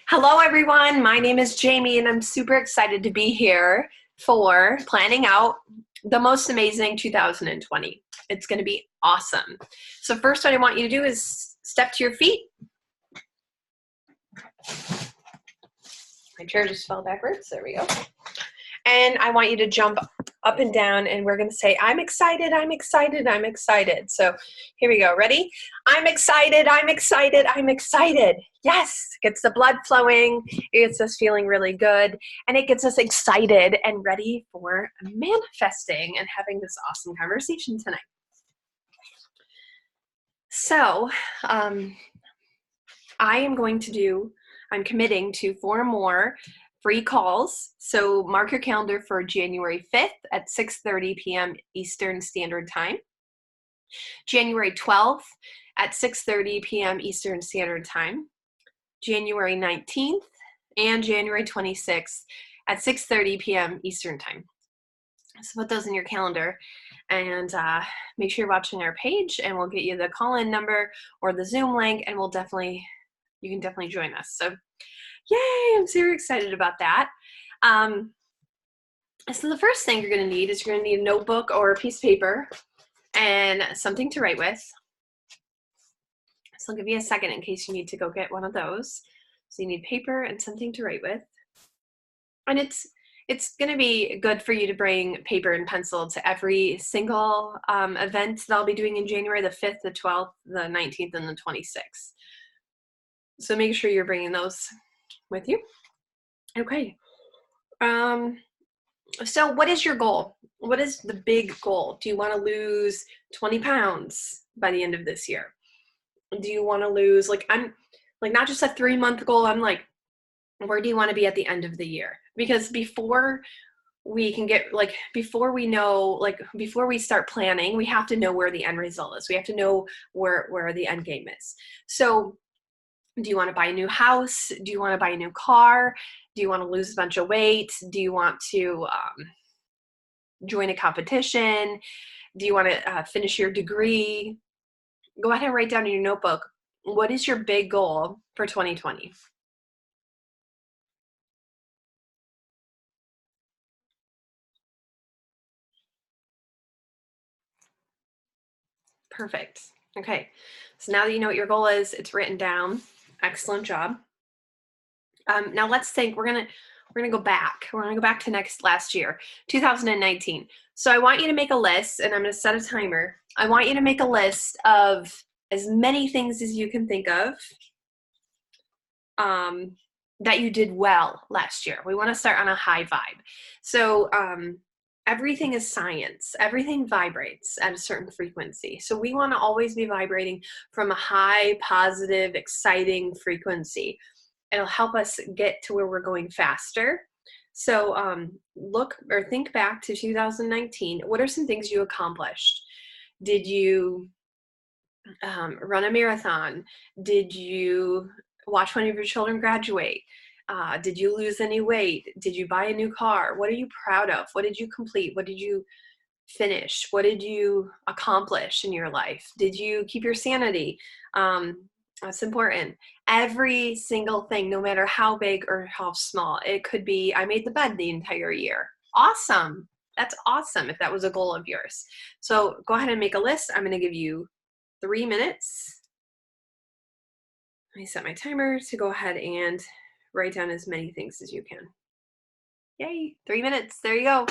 Hello, everyone. My name is Jamie, and I'm super excited to be here for planning out the most amazing 2020. It's going to be awesome. So, first, what I want you to do is step to your feet. My chair just fell backwards. There we go. And I want you to jump up and down, and we're going to say, I'm excited, I'm excited, I'm excited. So here we go. Ready? I'm excited, I'm excited, I'm excited. Yes, gets the blood flowing. It gets us feeling really good, and it gets us excited and ready for manifesting and having this awesome conversation tonight. So I'm committing to 4 more free calls. So mark your calendar for January 5th at 6:30 p.m. Eastern Standard Time. January 12th at 6:30 p.m. Eastern Standard Time. January 19th and January 26th at 6:30 p.m. Eastern Time. So put those in your calendar and make sure you're watching our page, and we'll get you the call-in number or the Zoom link, and you can definitely join us. So yay, I'm super excited about that. So the first thing you're going to need is you're going to need a notebook or a piece of paper and something to write with. So I'll give you a second in case you need to go get one of those. So you need paper and something to write with. And it's going to be good for you to bring paper and pencil to every single event that I'll be doing in January, the 5th, the 12th, the 19th, and the 26th. So make sure you're bringing those with you. Okay. So what is your goal? What is the big goal? Do you want to lose 20 pounds by the end of this year? Do you want to lose, I'm like, not just a 3-month goal. I'm like, where do you want to be at the end of the year? Because before we can get, before we know, before we start planning, we have to know where the end result is. We have to know where the end game is. So do you want to buy a new house? Do you want to buy a new car? Do you want to lose a bunch of weight? Do you want to join a competition? Do you want to finish your degree? Go ahead and write down in your notebook, what is your big goal for 2020? Perfect. Okay. So now that you know what your goal is, it's written down. Excellent job. Now let's think. We're gonna go back. We're gonna go back to last year, 2019. So I want you to make a list, and I'm gonna set a timer. I want you to make a list of as many things as you can think of that you did well last year. We want to start on a high vibe. So everything is science. Everything vibrates at a certain frequency. So we want to always be vibrating from a high, positive, exciting frequency. It'll help us get to where we're going faster. So look or think back to 2019. What are some things you accomplished? Did you run a marathon? Did you watch one of your children graduate? Did you lose any weight? Did you buy a new car? What are you proud of? What did you complete? What did you finish? What did you accomplish in your life? Did you keep your sanity? That's important. Every single thing, no matter how big or how small, it could be, I made the bed the entire year. Awesome. That's awesome if that was a goal of yours. So go ahead and make a list. I'm going to give you 3 minutes. Let me set my timer to go ahead and write down as many things as you can. Yay, 3 minutes. There you go.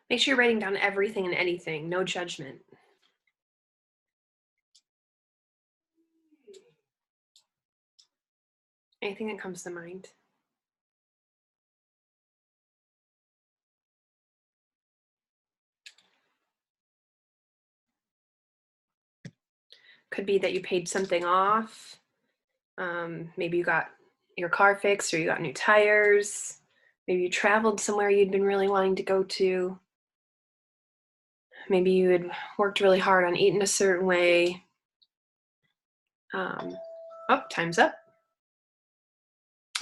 Make sure you're writing down everything and anything, no judgment. Anything that comes to mind. Could be that you paid something off. Maybe you got your car fixed or you got new tires. Maybe you traveled somewhere you'd been really wanting to go to. Maybe you had worked really hard on eating a certain way. Oh, time's up.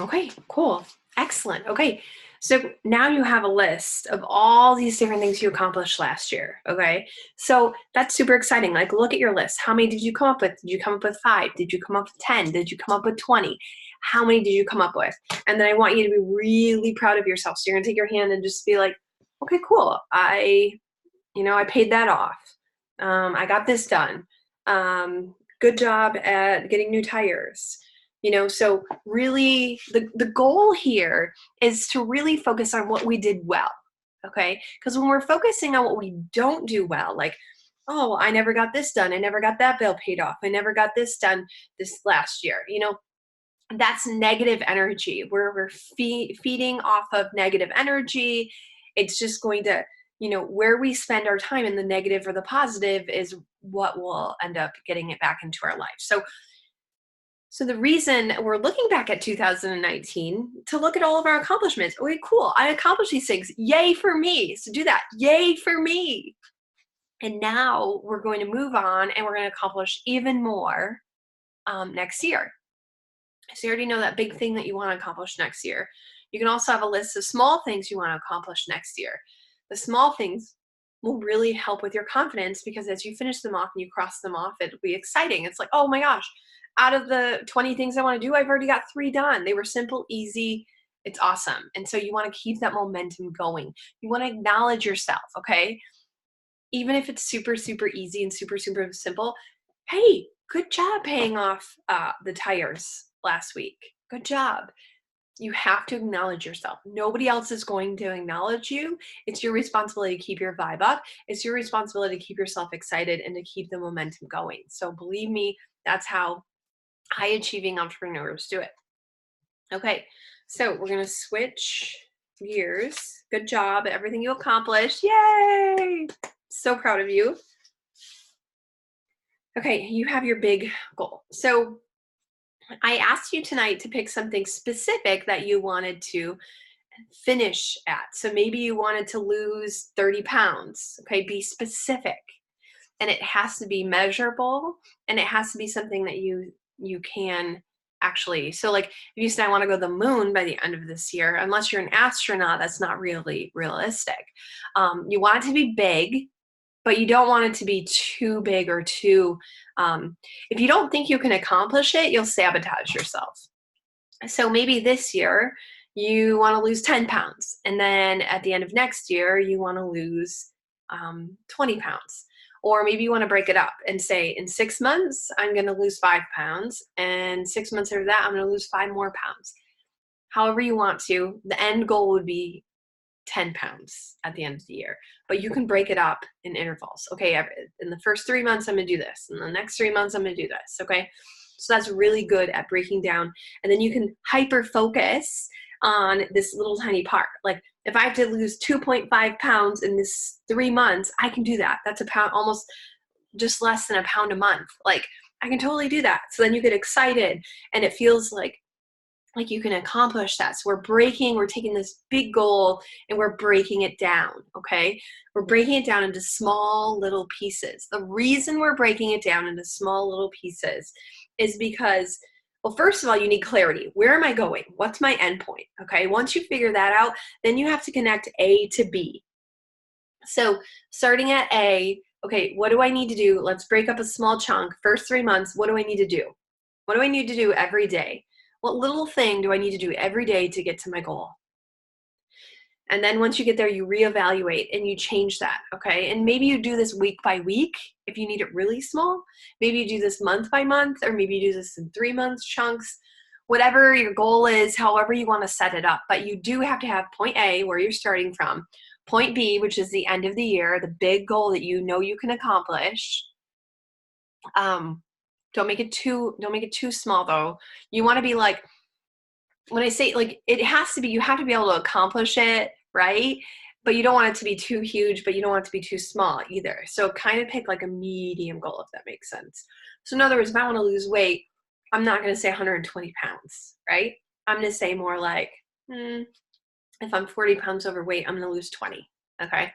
Okay, cool. Excellent. Okay, so now you have a list of all these different things you accomplished last year. Okay, so that's super exciting. Like, look at your list. How many did you come up with? Did you come up with 5? Did you come up with 10? Did you come up with 20? How many did you come up with? And then I want you to be really proud of yourself. So you're gonna take your hand and just be like, okay, cool. I paid that off. I got this done. Good job at getting new tires. So really the goal here is to really focus on what we did well. Okay, because when we're focusing on what we don't do well, like, oh, I never got this done, I never got that bill paid off, I never got this done this last year, that's negative energy. We're feeding off of negative energy. It's just going to, where we spend our time in the negative or the positive is what will end up getting it back into our life. So the reason we're looking back at 2019 to look at all of our accomplishments. Okay, cool. I accomplished these things. Yay for me. So do that. Yay for me. And now we're going to move on and we're going to accomplish even more next year. So you already know that big thing that you want to accomplish next year. You can also have a list of small things you want to accomplish next year. The small things will really help with your confidence because as you finish them off and you cross them off, it'll be exciting. It's like, oh my gosh, out of the 20 things I want to do, I've already got 3 done. They were simple, easy. It's awesome. And so you want to keep that momentum going. You want to acknowledge yourself, okay? Even if it's super, super easy and super, super simple. Hey, good job paying off the tires last week. Good job. You have to acknowledge yourself. Nobody else is going to acknowledge you. It's your responsibility to keep your vibe up. It's your responsibility to keep yourself excited and to keep the momentum going. So believe me, that's how high achieving entrepreneurs do it. Okay, so we're going to switch gears. Good job at everything you accomplished. Yay! So proud of you. Okay, you have your big goal. So I asked you tonight to pick something specific that you wanted to finish at. So maybe you wanted to lose 30 pounds. Okay, be specific. And it has to be measurable and it has to be something that you can actually. So like if you said I want to go to the moon by the end of this year, unless you're an astronaut, that's not really realistic. You want it to be big, but you don't want it to be too big or too if you don't think you can accomplish it, you'll sabotage yourself. So maybe this year you want to lose 10 pounds and then at the end of next year you want to lose 20 pounds. Or maybe you want to break it up and say in 6 months I'm going to lose 5 pounds and 6 months after that I'm going to lose 5 more pounds. However you want to. The end goal would be 10 pounds at the end of the year, but you can break it up in intervals. Okay, in the first 3 months, I'm gonna do this. In the next 3 months, I'm gonna do this. Okay, so that's really good at breaking down. And then you can hyper focus on this little tiny part. Like if I have to lose 2.5 pounds in this 3 months, I can do that. That's a pound, almost just less than a pound a month. Like I can totally do that. So then you get excited and it feels like you can accomplish that. So we're taking this big goal and we're breaking it down, okay? We're breaking it down into small little pieces. The reason we're breaking it down into small little pieces is because, well, first of all, you need clarity. Where am I going? What's my endpoint, okay? Once you figure that out, then you have to connect A to B. So starting at A, okay, what do I need to do? Let's break up a small chunk. First 3 months, what do I need to do? What do I need to do every day? What little thing do I need to do every day to get to my goal? And then once you get there, you reevaluate and you change that, okay? And maybe you do this week by week if you need it really small. Maybe you do this month by month, or maybe you do this in 3 months chunks. Whatever your goal is, however you want to set it up. But you do have to have point A, where you're starting from, Point B, which is the end of the year, the big goal that you know you can accomplish. Don't make it too small though. You want to be like, when I say like, it has to be, you have to be able to accomplish it, right? But you don't want it to be too huge, but you don't want it to be too small either. So kind of pick like a medium goal, if that makes sense. So in other words, if I want to lose weight, I'm not going to say 120 pounds, right? I'm going to say more like, if I'm 40 pounds overweight, I'm going to lose 20. Okay.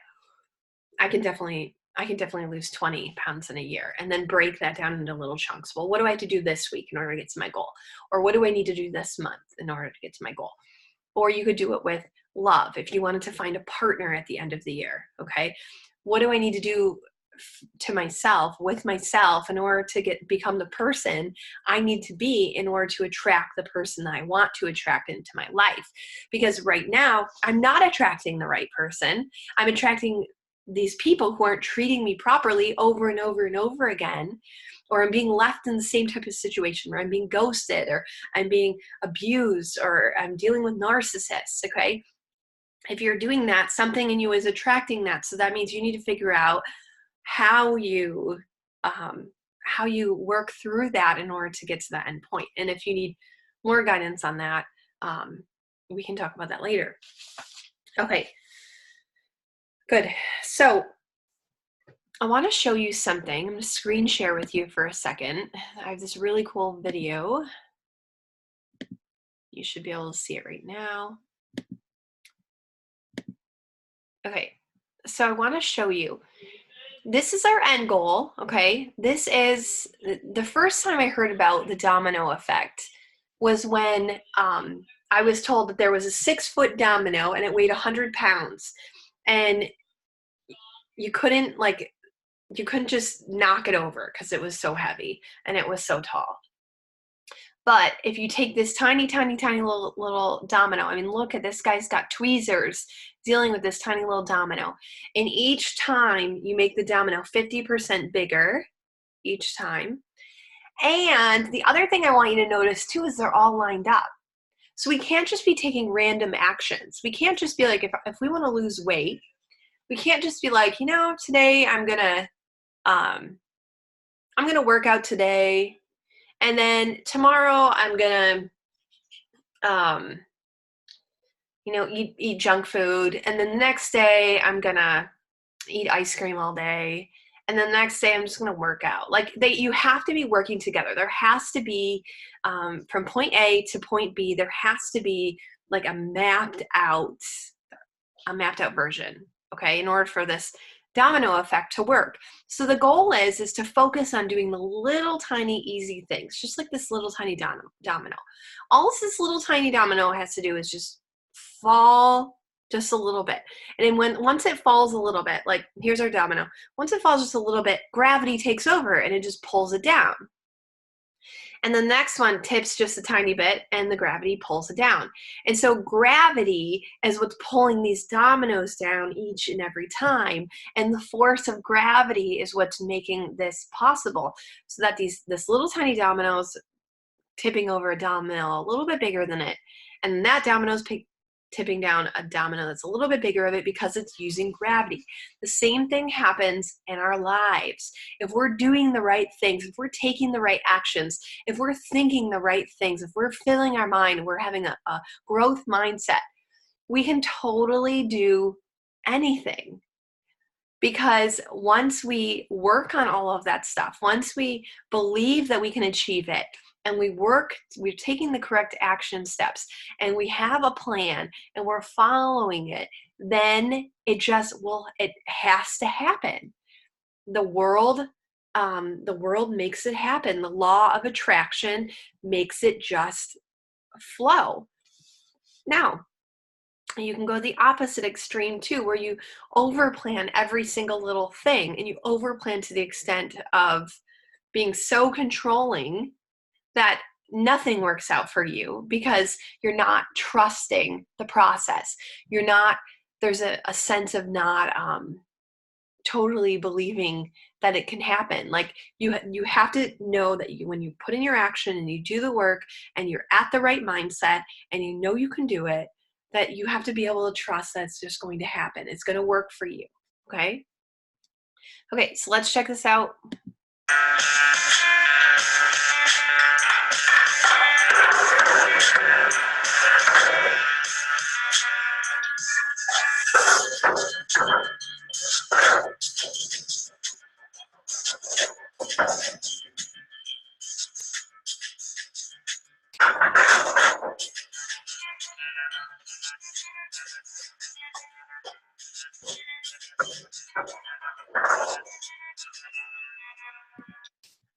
I can definitely lose 20 pounds in a year, and then break that down into little chunks. Well, what do I have to do this week in order to get to my goal? Or what do I need to do this month in order to get to my goal? Or you could do it with love if you wanted to find a partner at the end of the year. Okay. What do I need to do to myself, with myself, in order to become the person I need to be in order to attract the person that I want to attract into my life? Because right now I'm not attracting the right person. I'm attracting these people who aren't treating me properly over and over and over again, or I'm being left in the same type of situation where I'm being ghosted, or I'm being abused, or I'm dealing with narcissists. Okay. If you're doing that, something in you is attracting that. So that means you need to figure out how you work through that in order to get to that end point. And if you need more guidance on that, we can talk about that later. Okay, good. So I want to show you something. I'm going to screen share with you for a second. I have this really cool video. You should be able to see it right now. Okay, so I want to show you. This is our end goal, okay? This is the first time I heard about the domino effect was when I was told that there was a 6-foot domino and it weighed 100 pounds, and you couldn't just knock it over because it was so heavy and it was so tall. But if you take this tiny, tiny, tiny little domino, I mean, look at this guy's got tweezers dealing with this tiny little domino. And each time you make the domino 50% bigger each time. And the other thing I want you to notice too is they're all lined up. So we can't just be taking random actions. We can't just be like, if we want to lose weight, we can't just be like, today I'm gonna work out today. And then tomorrow I'm gonna, eat junk food. And then the next day I'm gonna eat ice cream all day. And then the next day I'm just gonna work out. Like you have to be working together. There has to be, from point A to point B, there has to be like a mapped out version, okay, in order for this domino effect to work. So the goal is to focus on doing the little tiny easy things, just like this little tiny domino. All this little tiny domino has to do is just fall just a little bit. And then once it falls a little bit, like here's our domino, once it falls just a little bit, gravity takes over and it just pulls it down. And the next one tips just a tiny bit and the gravity pulls it down. And so gravity is what's pulling these dominoes down each and every time. And the force of gravity is what's making this possible. So that this little tiny dominoes tipping over a domino a little bit bigger than it. And that domino's tipping down a domino that's a little bit bigger of it because it's using gravity. The same thing happens in our lives. If we're doing the right things, if we're taking the right actions, if we're thinking the right things, if we're filling our mind, we're having a growth mindset, we can totally do anything. Because once we work on all of that stuff, once we believe that we can achieve it, and we're taking the correct action steps, and we have a plan, and we're following it, then it has to happen. The world makes it happen. The law of attraction makes it just flow. Now, you can go the opposite extreme too, where you overplan every single little thing, and you overplan to the extent of being so controlling that nothing works out for you because you're not trusting the process. There's a sense of not totally believing that it can happen. Like you have to know that when you put in your action and you do the work and you're at the right mindset and you know you can do it, that you have to be able to trust that it's just going to happen. It's going to work for you. Okay. Okay. So let's check this out.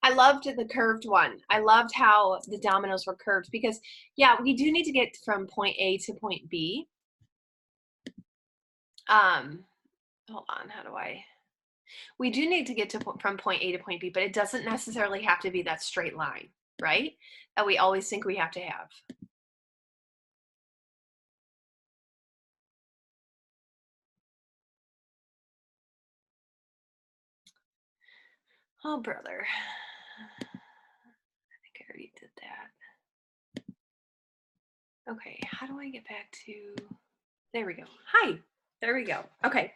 I loved the curved one. I loved how the dominoes were curved because, yeah, we do need to get from point A to point B. Hold on, how do I? We do need to get to from point A to point B, but it doesn't necessarily have to be that straight line, right? That we always think we have to have. Oh, brother. I think I already did that. Okay, how do I get back to, there we go. Hi, there we go. Okay.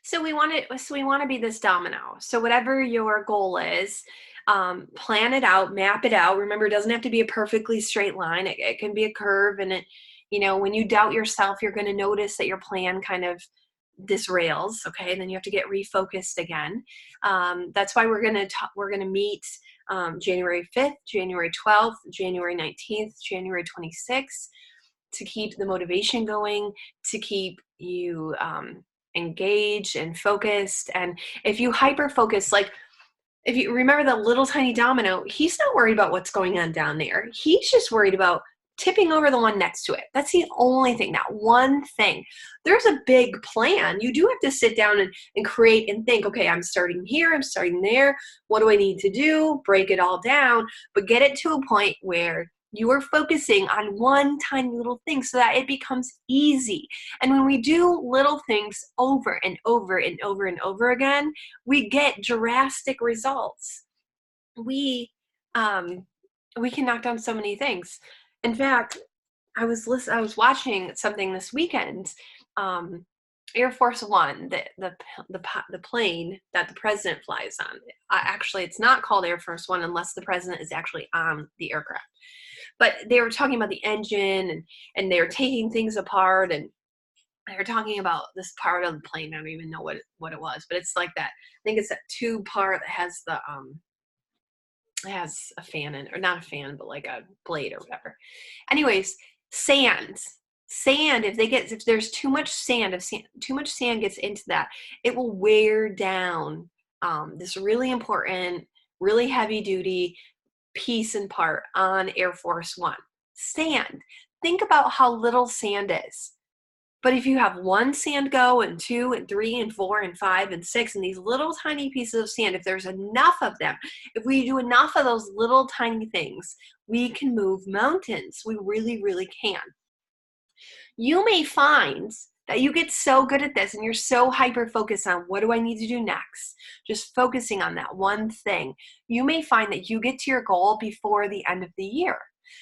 So we want to be this domino. So whatever your goal is, plan it out, map it out. Remember, it doesn't have to be a perfectly straight line. It can be a curve, and it, when you doubt yourself, you're going to notice that your plan kind of disrails. Okay, and then you have to get refocused again. That's why we're going to meet January 5th, January 12th, January 19th, January 26th to keep the motivation going, to keep you engaged and focused. And if you hyper focus, like if you remember the little tiny domino, he's not worried about what's going on down there. He's just worried about tipping over the one next to it. That's the only thing, that one thing. There's a big plan. You do have to sit down and create and think, okay, I'm starting here, I'm starting there. What do I need to do? Break it all down, but get it to a point where you are focusing on one tiny little thing so that it becomes easy. And when we do little things over and over and over and over again, we get drastic results. We can knock down so many things. In fact, I was watching something this weekend. Air Force One, the plane that the president flies on. Actually, it's not called Air Force One unless the president is actually on the aircraft. But they were talking about the engine and they were taking things apart, and they were talking about this part of the plane. I don't even know what it was, but it's like that. I think it's that tube part that has the it has a fan in, or not a fan, but like a blade or whatever. Anyways, sand. If there's too much sand, too much sand gets into that, it will wear down this really important, really heavy duty piece and part on Air Force One. Sand. Think about how little sand is. But if you have one sand go and 2 and 3 and 4 and 5 and 6 and these little tiny pieces of sand, if there's enough of them, if we do enough of those little tiny things, we can move mountains. We really, really can. You may find that you get so good at this and you're so hyper focused on what do I need to do next, just focusing on that one thing. You may find that you get to your goal before the end of the year.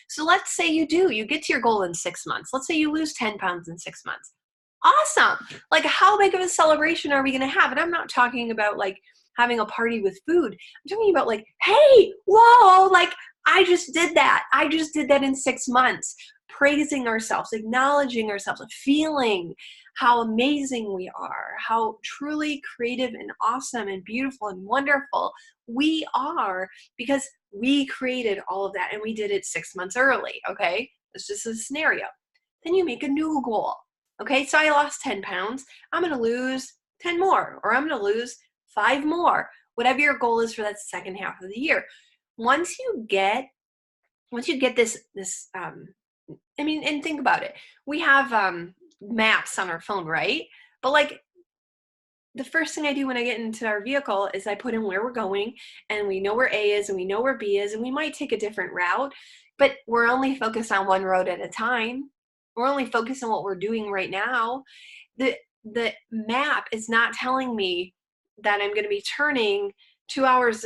So let's say you get to your goal in 6 months. Let's say you lose 10 pounds in 6 months. Awesome. Like, how big of a celebration are we going to have? And I'm not talking about like having a party with food. I'm talking about like, hey, whoa, like I just did that. I just did that in 6 months. Praising ourselves, acknowledging ourselves, feeling how amazing we are, how truly creative and awesome and beautiful and wonderful we are, because we created all of that and we did it 6 months early. Okay, it's just a scenario. Then you make a new goal. Okay, so I lost 10 pounds. I'm going to lose 10 more, or I'm going to lose 5 more, whatever your goal is for that second half of the year. Once you get this I mean, and think about it. We have maps on our phone, right? But like the first thing I do when I get into our vehicle is I put in where we're going, and we know where A is and we know where B is, and we might take a different route, but we're only focused on one road at a time. We're only focused on what we're doing right now. The map is not telling me that I'm going to be turning 2 hours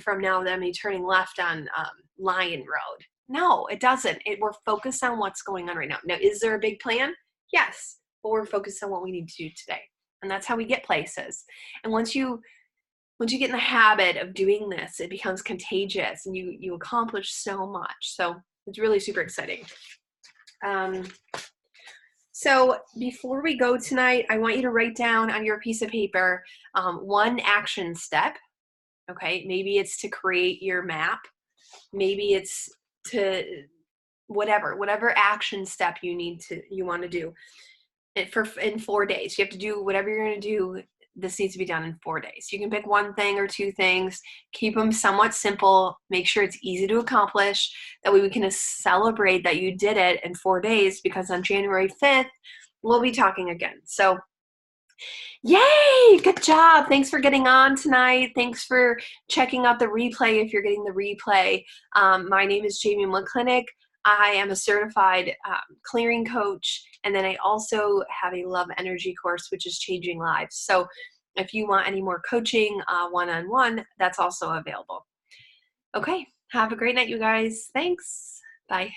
from now, that I'm going to be turning left on Lion Road. No, it doesn't. We're focused on what's going on right now. Now, is there a big plan? Yes, but we're focused on what we need to do today. And that's how we get places. And once you get in the habit of doing this, it becomes contagious and you accomplish so much. So it's really super exciting. So before we go tonight, I want you to write down on your piece of paper one action step. Okay, maybe it's to create your map. Maybe it's to whatever action step you want to do in 4 days. You have to do whatever you're going to do. This needs to be done in 4 days. You can pick one thing or two things, keep them somewhat simple, make sure it's easy to accomplish. That way we can celebrate that you did it in 4 days, because on January 5th, we'll be talking again. So yay, good job. Thanks for getting on tonight. Thanks for checking out the replay if you're getting the replay. My name is Jamie McClintock. I am a certified clearing coach, and then I also have a love energy course, which is changing lives. So if you want any more coaching one-on-one, that's also available. Okay, have a great night, you guys. Thanks. Bye.